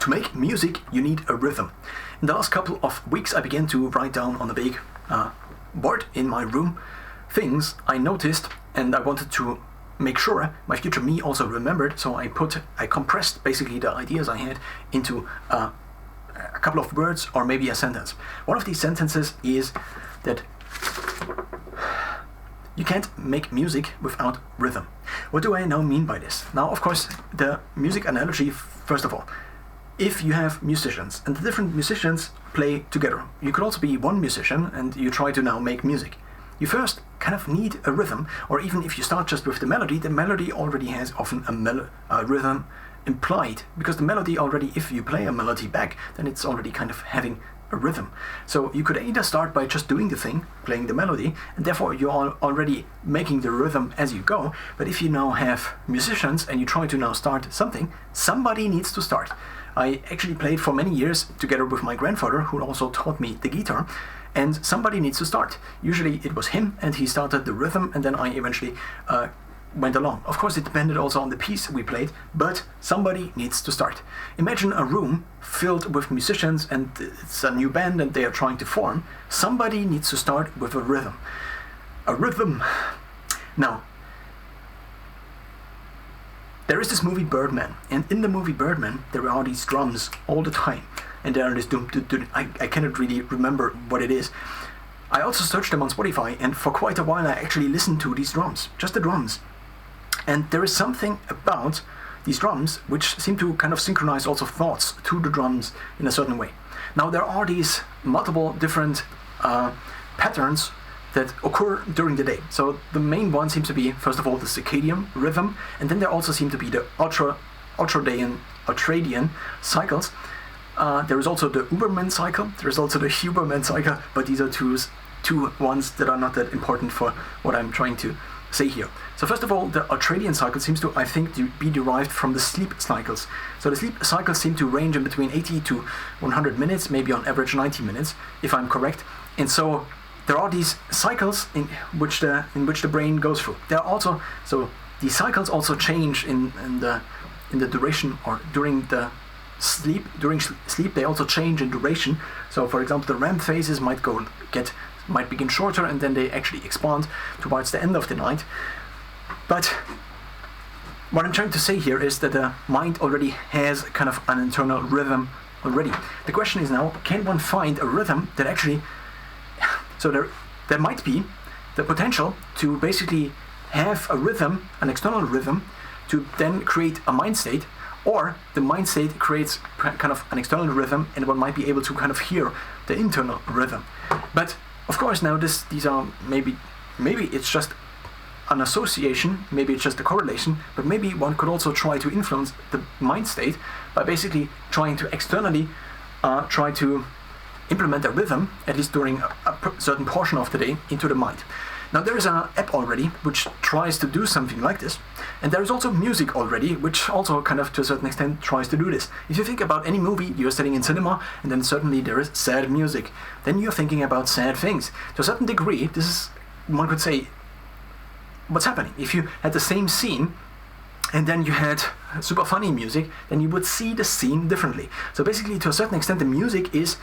To make music, you need a rhythm. In the last couple of weeks, I began to write down on a big board in my room things I noticed, and I wanted to make sure my future me also remembered. So I compressed basically the ideas I had into a couple of words or maybe a sentence. One of these sentences is that you can't make music without rhythm. What do I now mean by this? Now, of course, the music analogy, first of all, if you have musicians and the different musicians play together, you could also be one musician and you try to now make music. You first kind of need a rhythm, or even if you start just with the melody already has often a rhythm implied, because the melody already, if you play a melody back, then it's already kind of having a rhythm. So you could either start by just doing the thing, playing the melody, and therefore you're already making the rhythm as you go. But if you now have musicians and you try to now start something, somebody needs to start. I actually played for many years together with my grandfather, who also taught me the guitar, and somebody needs to start. Usually it was him, and he started the rhythm, and then I eventually went along. Of course, it depended also on the piece we played, but somebody needs to start. Imagine a room filled with musicians, and it's a new band and they are trying to form. Somebody needs to start with a rhythm. A rhythm. Now, there is this movie Birdman, and in the movie Birdman, there are these drums all the time, and there are this I cannot really remember what it is. I also searched them on Spotify, and for quite a while I actually listened to these drums, just the drums. And there is something about these drums which seem to kind of synchronize also thoughts to the drums in a certain way. Now, there are these multiple different patterns that occur during the day. So the main one seems to be, first of all, the circadian rhythm, and then there also seem to be the ultradian cycles. There is also the Uberman cycle, there is also the Huberman cycle, but these are two ones that are not that important for what I'm trying to say here. So first of all, the ultradian cycle seems to, I think, to be derived from the sleep cycles. So the sleep cycles seem to range in between 80 to 100 minutes, maybe on average 90 minutes, if I'm correct. And so there are these cycles in which the brain goes through. There are also, so these cycles also change in the duration, or during sleep they also change in duration. So for example, the REM phases might begin shorter, and then they actually expand towards the end of the night. But what I'm trying to say here is that the mind already has kind of an internal rhythm already. The question is now, can one find a rhythm that actually, so there might be the potential to basically have a rhythm, an external rhythm, to then create a mind state, or the mind state creates kind of an external rhythm, and one might be able to kind of hear the internal rhythm. But of course, now these are maybe it's just an association, maybe it's just a correlation, but maybe one could also try to influence the mind state by basically trying to externally try to implement a rhythm, at least during a certain portion of the day, into the mind. Now, there is an app already which tries to do something like this, and there is also music already which also kind of to a certain extent tries to do this. If you think about any movie, you're sitting in cinema, and then certainly there is sad music, then you're thinking about sad things. To a certain degree, this is, one could say, what's happening. If you had the same scene and then you had super funny music, then you would see the scene differently. So basically, to a certain extent, the music is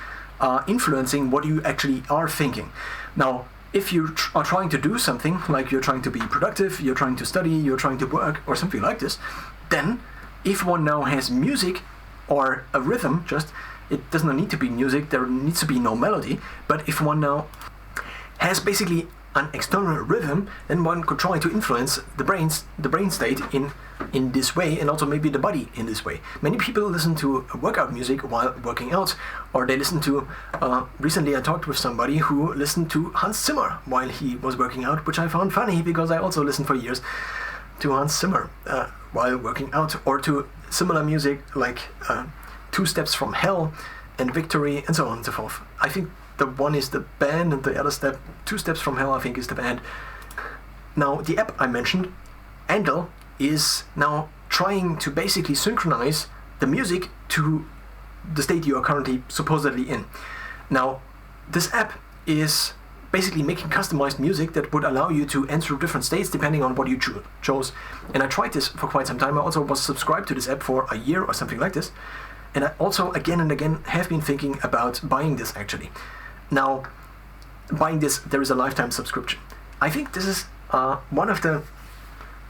influencing what you actually are thinking. Now, if you are trying to do something, like you're trying to be productive, you're trying to study, you're trying to work, or something like this, then if one now has music or a rhythm, just, it does not need to be music, there needs to be no melody, but if one now has basically an external rhythm, then one could try to influence the brain state in this way, and also maybe the body in this way. Many people listen to workout music while working out, or they listen to, recently I talked with somebody who listened to Hans Zimmer while he was working out, which I found funny because I also listened for years to Hans Zimmer while working out, or to similar music like Two Steps from Hell and Victory, and so on and so forth. I think the one is the band, and the other Two Steps from Hell, I think, is the band. Now, the app I mentioned, Andal, is now trying to basically synchronize the music to the state you are currently supposedly in. Now, this app is basically making customized music that would allow you to enter different states depending on what you chose. And I tried this for quite some time. I also was subscribed to this app for a year or something like this. And I also again and again have been thinking about buying this actually. Now, buying this, there is a lifetime subscription. I think this is one of the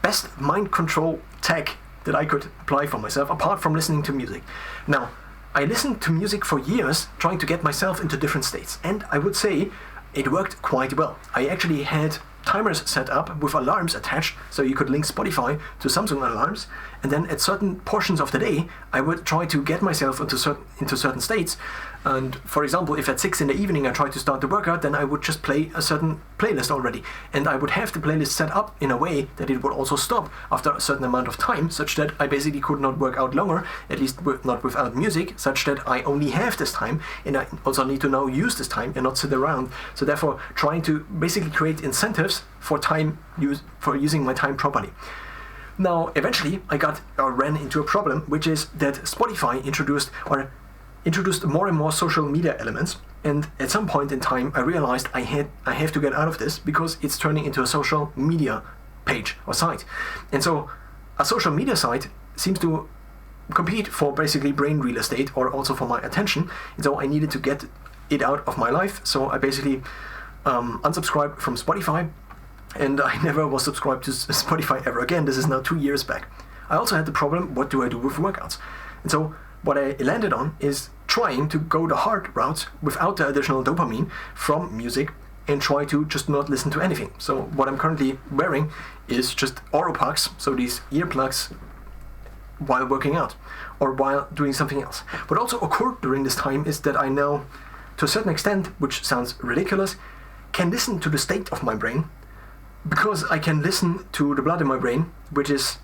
best mind control tech that I could apply for myself, apart from listening to music. Now, I listened to music for years, trying to get myself into different states, and I would say it worked quite well. I actually had timers set up with alarms attached, so you could link Spotify to Samsung alarms, and then at certain portions of the day, I would try to get myself into certain states. And for example, if at 6 in the evening I tried to start the workout, then I would just play a certain playlist already. And I would have the playlist set up in a way that it would also stop after a certain amount of time, such that I basically could not work out longer, at least not without music, such that I only have this time, and I also need to now use this time and not sit around. So therefore, trying to basically create incentives for using my time properly. Now, eventually, I ran into a problem, which is that Spotify introduced more and more social media elements, and at some point in time I realized I have to get out of this because it's turning into a social media page or site. And so a social media site seems to compete for basically brain real estate, or also for my attention, and so I needed to get it out of my life. So I basically unsubscribed from Spotify, and I never was subscribed to Spotify ever again. This is now 2 years back. I also had the problem, what do I do with workouts? And so what I landed on is trying to go the hard route without the additional dopamine from music, and try to just not listen to anything. So what I'm currently wearing is just Oropax, so these earplugs while working out or while doing something else. What also occurred during this time is that I now, to a certain extent, which sounds ridiculous, can listen to the state of my brain, because I can listen to the blood in my brain, which is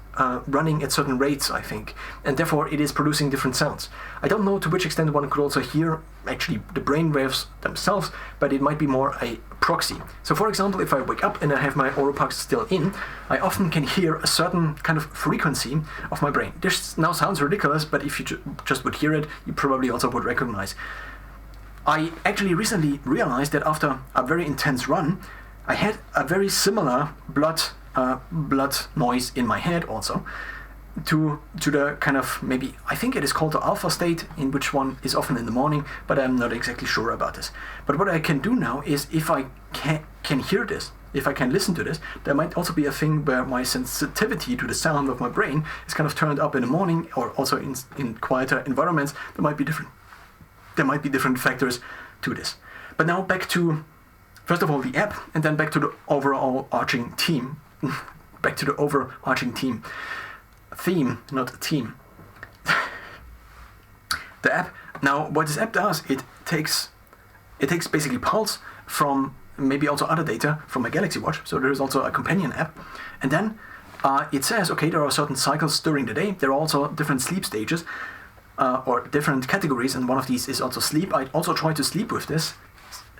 running at certain rates, I think, and therefore it is producing different sounds. I don't know to which extent one could also hear actually the brain waves themselves, but it might be more a proxy. So for example, if I wake up and I have my Oropax still in, I often can hear a certain kind of frequency of my brain. This now sounds ridiculous, but if you just would hear it, you probably also would recognize. I actually recently realized that after a very intense run, I had a very similar blood noise in my head also, to the kind of, maybe, I think it is called the alpha state, in which one is often in the morning, but I'm not exactly sure about this. But what I can do now is, if I can hear this, if I can listen to this, there might also be a thing where my sensitivity to the sound of my brain is kind of turned up in the morning, or also in quieter environments. There might be different factors to this. But now back to, first of all, the app, and then back to the overarching theme. Back to the overarching theme. Theme, not team. The app. Now, what this app does, it takes basically pulse from maybe also other data from my Galaxy Watch. So there is also a companion app, and then it says, okay, there are certain cycles during the day. There are also different sleep stages, or different categories, and one of these is also sleep. I also try to sleep with this,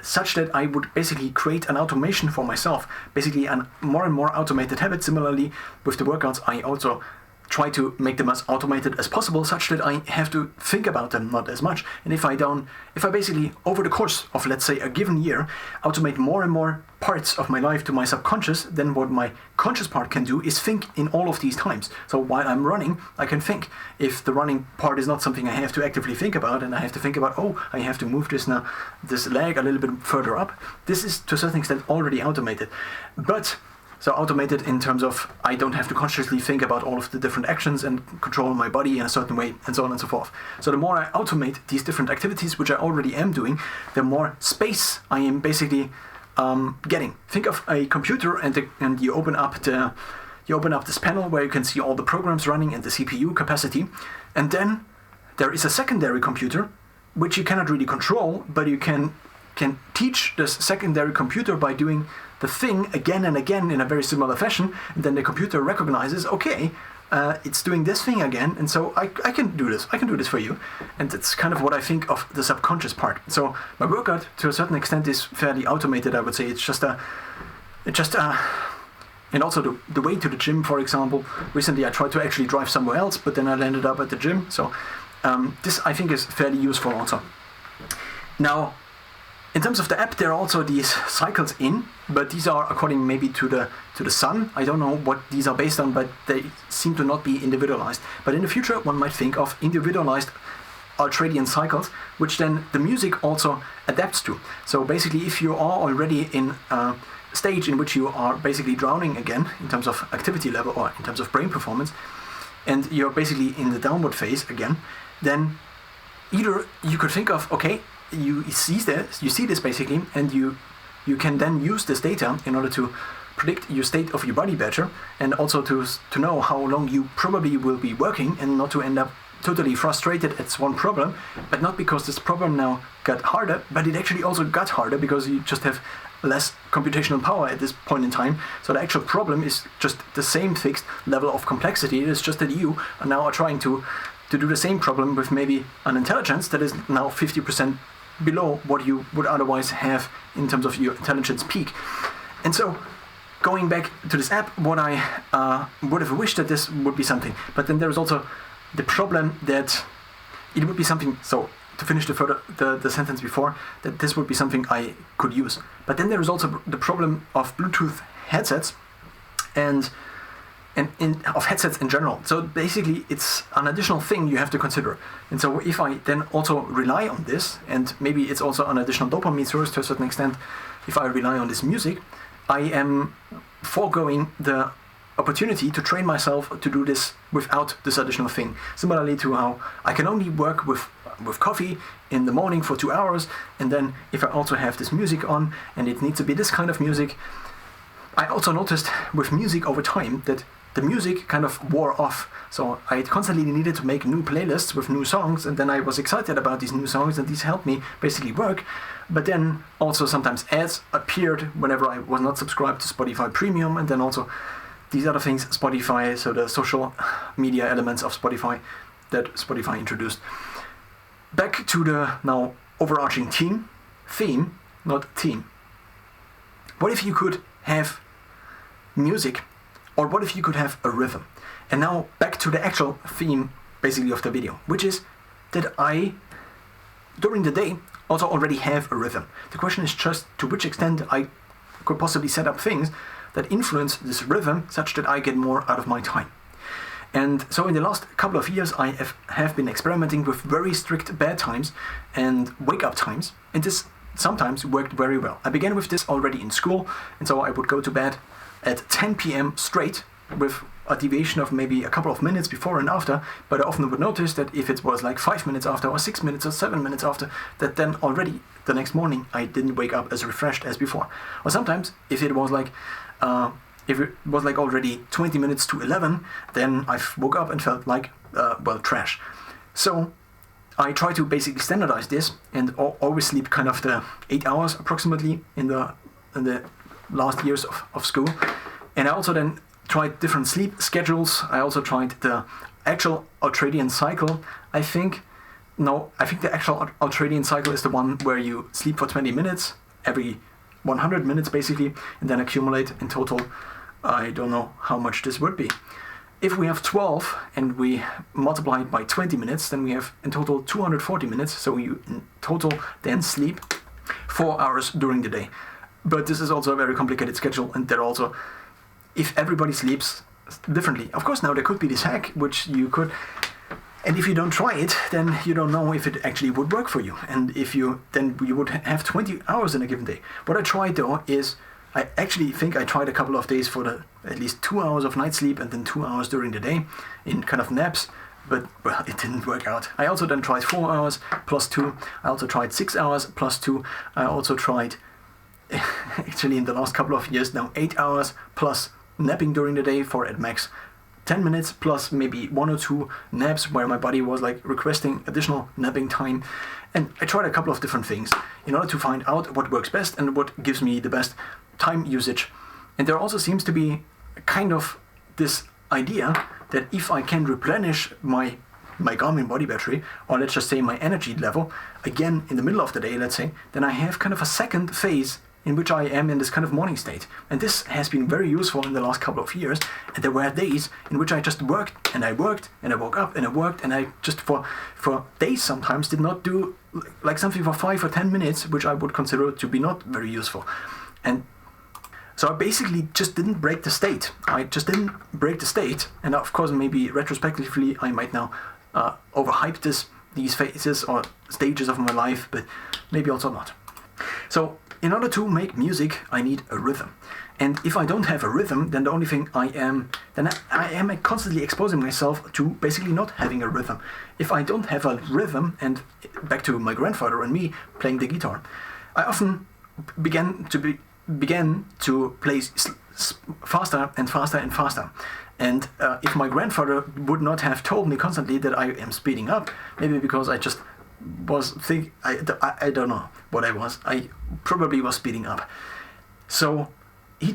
such that I would basically create an automation for myself, basically a more and more automated habit. Similarly, with the workouts, I also try to make them as automated as possible, such that I have to think about them not as much. And if I basically, over the course of, let's say, a given year, automate more and more parts of my life to my subconscious, then what my conscious part can do is think in all of these times. So while I'm running, I can think. If the running part is not something I have to actively think about, and I have to think about, oh, I have to move this leg a little bit further up, this is to a certain extent already automated. But so automated in terms of I don't have to consciously think about all of the different actions and control my body in a certain way, and so on and so forth. So the more I automate these different activities, which I already am doing, the more space I am basically getting. Think of a computer, and you open up this panel where you can see all the programs running and the CPU capacity, and then there is a secondary computer which you cannot really control, but you can teach this secondary computer by doing the thing again and again in a very similar fashion, and then the computer recognizes, okay, it's doing this thing again, and so I can do this. I can do this for you, and that's kind of what I think of the subconscious part. So my workout, to a certain extent, is fairly automated. I would say and also the way to the gym, for example. Recently, I tried to actually drive somewhere else, but then I landed up at the gym. So this, I think, is fairly useful also. Now, in terms of the app, there are also these cycles in, but these are according maybe to the sun. I don't know what these are based on, but they seem to not be individualized. But in the future, one might think of individualized ultradian cycles, which then the music also adapts to. So basically, if you are already in a stage in which you are basically drowning again in terms of activity level or in terms of brain performance, and you're basically in the downward phase again, then either you could think of, okay, you see this basically, and you can then use this data in order to predict your state of your body better, and also to know how long you probably will be working, and not to end up totally frustrated at one problem, but not because this problem now got harder, but it actually also got harder because you just have less computational power at this point in time. So the actual problem is just the same fixed level of complexity. It is just that you are now trying to do the same problem with maybe an intelligence that is now 50% below what you would otherwise have in terms of your intelligence peak. And so going back to this app, what I would have wished that this would be something, but then there's also the problem that it would be something, so to finish the sentence before, that this would be something I could use. But then there is also the problem of Bluetooth headsets and of headsets in general. So basically it's an additional thing you have to consider. And so if I then also rely on this, and maybe it's also an additional dopamine source to a certain extent, if I rely on this music, I am foregoing the opportunity to train myself to do this without this additional thing. Similarly to how I can only work with coffee in the morning for 2 hours, and then if I also have this music on, and it needs to be this kind of music, I also noticed with music over time that the music kind of wore off. So I constantly needed to make new playlists with new songs, and then I was excited about these new songs, and these helped me basically work. But then also sometimes ads appeared whenever I was not subscribed to Spotify Premium, and then also these other things, Spotify, so the social media elements of Spotify that Spotify introduced. Back to the now overarching theme, not team. What if you could have music, or what if you could have a rhythm? And now back to the actual theme basically of the video, which is that I, during the day, also already have a rhythm. The question is just to which extent I could possibly set up things that influence this rhythm such that I get more out of my time. And so in the last couple of years I have been experimenting with very strict bed times and wake up times, and this sometimes worked very well. I began with this already in school, and so I would go to bed at 10 p.m. straight with a deviation of maybe a couple of minutes before and after, but I often would notice that if it was like 5 minutes after or 6 minutes or 7 minutes after, that then already the next morning I didn't wake up as refreshed as before. Or sometimes if it was like already 20 minutes to 11, then I woke up and felt like, trash. So I try to basically standardize this and always sleep kind of the 8 hours approximately in the last years of school. And I also then tried different sleep schedules. I also tried the actual ultradian cycle. I think the actual ultradian cycle is the one where you sleep for 20 minutes every 100 minutes basically, and then accumulate in total. I don't know how much this would be. If we have 12 and we multiply it by 20 minutes, then we have in total 240 minutes. So you in total then sleep 4 hours during the day. But this is also a very complicated schedule, and there also, if everybody sleeps differently. Of course, now there could be this hack, which you could, and if you don't try it, then you don't know if it actually would work for you. And if you would have 20 hours in a given day. What I tried though is, I actually think I tried a couple of days for at least 2 hours of night sleep and then 2 hours during the day in kind of naps, but well, it didn't work out. I also then tried 4 hours plus 2. I also tried 6 hours plus 2. I also tried, actually in the last couple of years now, 8 hours plus napping during the day for at max 10 minutes plus maybe 1 or 2 naps where my body was like requesting additional napping time. And I tried a couple of different things in order to find out what works best and what gives me the best time usage. And there also seems to be kind of this idea that if I can replenish my Garmin body battery, or let's just say my energy level, again in the middle of the day, let's say, then I have kind of a second phase in which I am in this kind of morning state. And this has been very useful in the last couple of years. And there were days in which I just worked and I woke up and I worked, and I just for days sometimes did not do like something for 5 or 10 minutes, which I would consider to be not very useful. And so I basically just didn't break the state. And of course, maybe retrospectively, I might now overhype this these phases or stages of my life, but maybe also not. So in order to make music, I need a rhythm. And if I don't have a rhythm, then the only thing I am constantly exposing myself to basically not having a rhythm. If I don't have a rhythm, and back to my grandfather and me playing the guitar, I often began to play faster and faster and faster. And if my grandfather would not have told me constantly that I am speeding up, maybe because I just I don't know what I was. I probably was speeding up. So he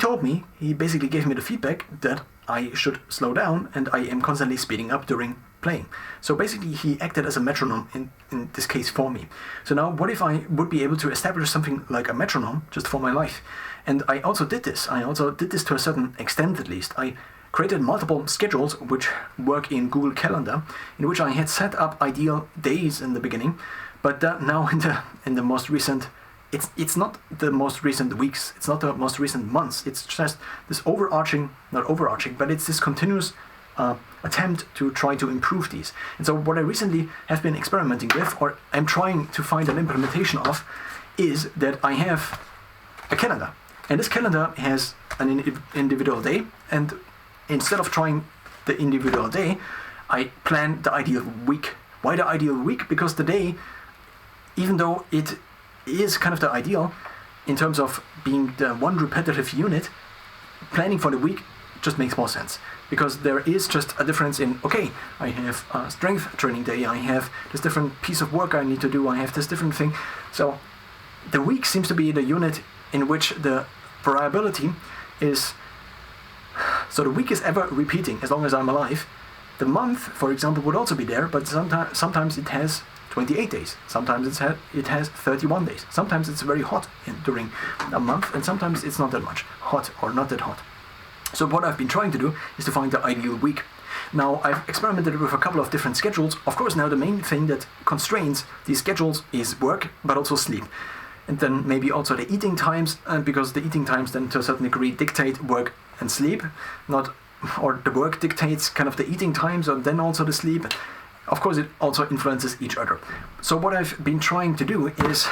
basically gave me the feedback that I should slow down, and I am constantly speeding up during playing. So basically he acted as a metronome in this case for me. So now what if I would be able to establish something like a metronome just for my life? And I also did this. I also did this to a certain extent at least. I created multiple schedules which work in Google Calendar, in which I had set up ideal days in the beginning, but now in the most recent, it's not the most recent weeks, it's not the most recent months, it's just this not overarching, but it's this continuous attempt to try to improve these. And so what I recently have been experimenting with, or I'm trying to find an implementation of, is that I have a calendar. And this calendar has an individual day, and instead of trying the individual day, I plan the ideal week. Why the ideal week? Because the day, even though it is kind of the ideal in terms of being the one repetitive unit, planning for the week just makes more sense. Because there is just a difference in, okay, I have a strength training day, I have this different piece of work I need to do, I have this different thing. So the week seems to be the unit in which the variability is. So the week is ever repeating as long as I'm alive. The month, for example, would also be there, but sometimes it has 28 days. Sometimes it has 31 days. Sometimes it's very hot during a month, and sometimes it's not that much hot or not that hot. So what I've been trying to do is to find the ideal week. Now, I've experimented with a couple of different schedules. Of course, now the main thing that constrains these schedules is work, but also sleep. And then maybe also the eating times, because the eating times then to a certain degree dictate work and sleep, or the work dictates kind of the eating times and then also the sleep. Of course, it also influences each other. So what I've been trying to do is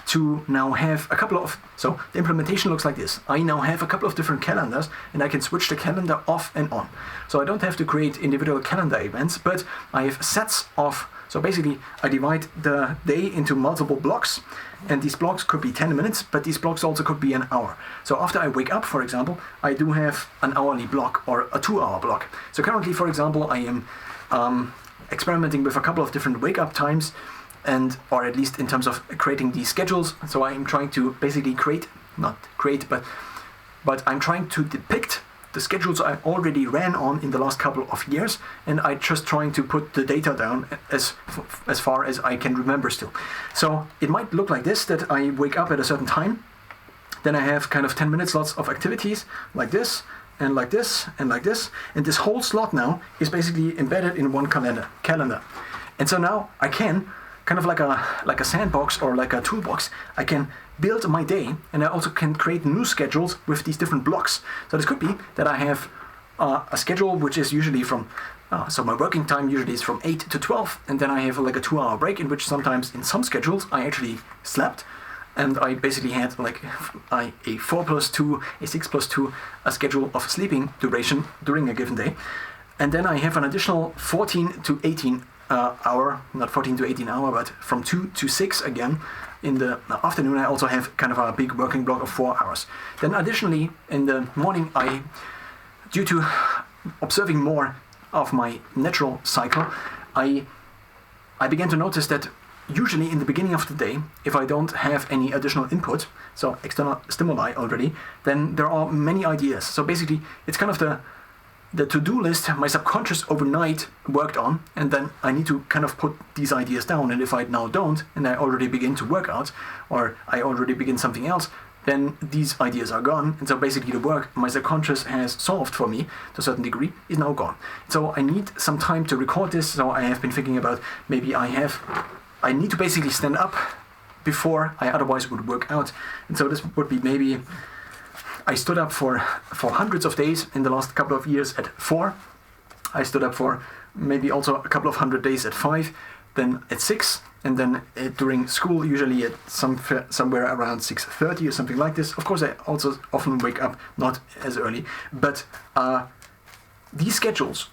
to now have a couple of, so the implementation looks like this. I now have a couple of different calendars, and I can switch the calendar off and on. So I don't have to create individual calendar events, but I have sets of, so basically I divide the day into multiple blocks, and these blocks could be 10 minutes, but these blocks also could be an hour. So after I wake up, for example, I do have an hourly block or a 2-hour block. So currently, for example, I am experimenting with a couple of different wake-up times, or at least in terms of creating these schedules. So I'm trying to basically but I'm trying to depict the schedules I already ran on in the last couple of years, and I'm just trying to put the data down as far as I can remember still. So it might look like this, that I wake up at a certain time, then I have kind of 10 minute slots of activities like this, and like this, and like this, and this whole slot now is basically embedded in one calendar. And so now I can, kind of like a sandbox or like a toolbox, I can build my day, and I also can create new schedules with these different blocks. So this could be that I have a schedule which is usually from, so my working time usually is from 8 to 12, and then I have like a 2-hour break in which sometimes in some schedules I actually slept, and I basically had like a 4+2, a 6+2, a schedule of sleeping duration during a given day. And then I have an additional 14 to 18 hour, not 14 to 18 hour, but from 2 to 6 again. In the afternoon I also have kind of a big working block of 4 hours. Then additionally in the morning, due to observing more of my natural cycle, I began to notice that usually in the beginning of the day, if I don't have any additional input, so external stimuli already, then there are many ideas. So basically it's kind of the to-do list my subconscious overnight worked on, and then I need to kind of put these ideas down, and if I now don't, and I already begin to work out, or I already begin something else, then these ideas are gone, and so basically the work my subconscious has solved for me to a certain degree is now gone. So I need some time to record this, so I have been thinking about maybe I need to basically stand up before I otherwise would work out, and so this would be maybe, I stood up for hundreds of days in the last couple of years at 4. I stood up for maybe also a couple of hundred days at 5. then at 6, and then during school usually at somewhere around 6:30 or something like this. Of course, I also often wake up not as early, but these schedules,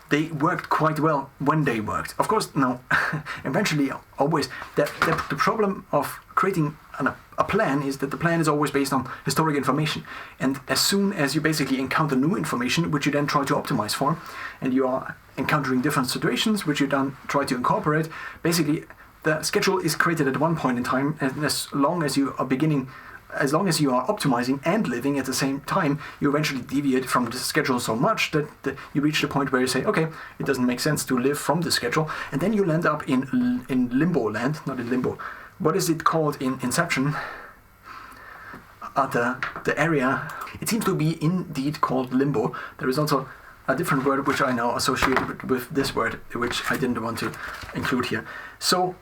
they worked quite well when they worked. Of course, now, eventually, always, the problem of creating a plan is that the plan is always based on historic information. And as soon as you basically encounter new information, which you then try to optimize for, and you are encountering different situations, which you then try to incorporate, basically, the schedule is created at one point in time, and as long as you are optimizing and living at the same time, you eventually deviate from the schedule so much that you reach the point where you say, okay, it doesn't make sense to live from the schedule, and then you'll end up in limbo land, not in limbo. What is it called in Inception? The area, it seems to be indeed called limbo. There is also a different word which I now associate with this word, which I didn't want to include here. So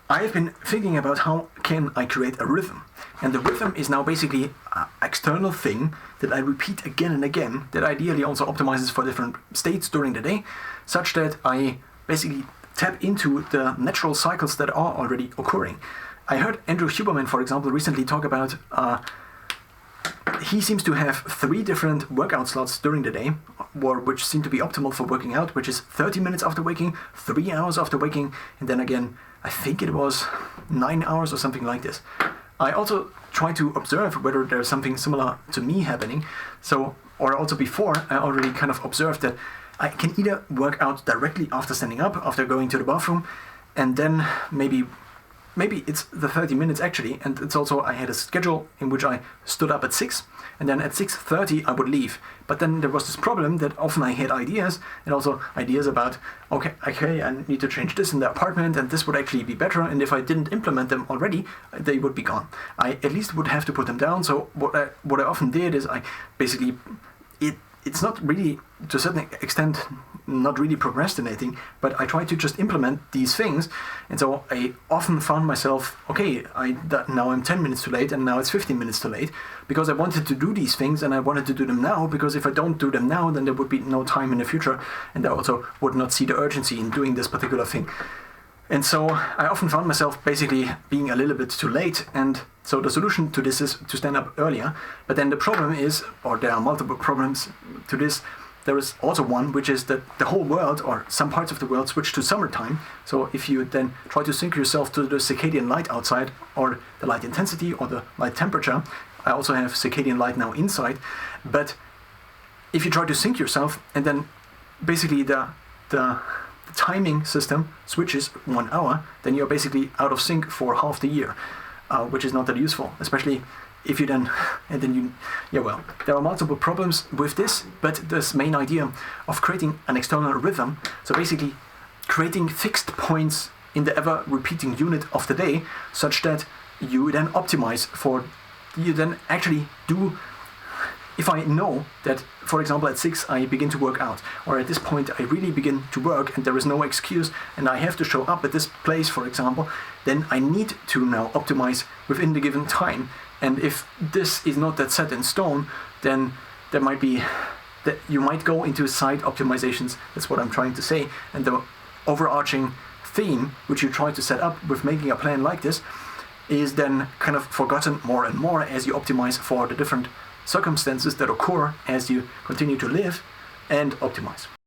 I have been thinking about how can I create a rhythm. And the rhythm is now basically an external thing that I repeat again and again, that ideally also optimizes for different states during the day, such that I basically tap into the natural cycles that are already occurring. I heard Andrew Huberman, for example, recently talk about he seems to have 3 different workout slots during the day, which seem to be optimal for working out, which is 30 minutes after waking, 3 hours after waking, and then again, I think it was 9 hours or something like this. I also try to observe whether there's something similar to me happening. Or also before, I already kind of observed that I can either work out directly after standing up, after going to the bathroom, and then maybe it's the 30 minutes actually, and it's also, I had a schedule in which I stood up at 6, and then at 6:30 I would leave. But then there was this problem that often I had ideas, and also ideas about, okay, I need to change this in the apartment, and this would actually be better, and if I didn't implement them already, they would be gone. I at least would have to put them down, so what I often did is I basically, it's not really, to a certain extent, not really procrastinating, but I try to just implement these things. And so I often found myself, okay, now I'm 10 minutes too late, and now it's 15 minutes too late, because I wanted to do these things, and I wanted to do them now, because if I don't do them now, then there would be no time in the future, and I also would not see the urgency in doing this particular thing. And so I often found myself basically being a little bit too late, and so the solution to this is to stand up earlier. But then the problem is, or there are multiple problems to this, there is also one, which is that the whole world, or some parts of the world, switch to summertime. So if you then try to sync yourself to the circadian light outside, or the light intensity, or the light temperature, I also have circadian light now inside, but if you try to sync yourself, and then basically the timing system switches 1 hour, then you're basically out of sync for half the year, which is not that useful, especially if you then, there are multiple problems with this, but this main idea of creating an external rhythm, so basically creating fixed points in the ever repeating unit of the day, such that you then optimize for, you then actually do. If I know that, for example, at 6 I begin to work out, or at this point I really begin to work and there is no excuse and I have to show up at this place, for example, then I need to now optimize within the given time. And if this is not that set in stone, then there might be that you might go into side optimizations. That's what I'm trying to say. And the overarching theme which you try to set up with making a plan like this is then kind of forgotten more and more as you optimize for the different circumstances that occur as you continue to live and optimize.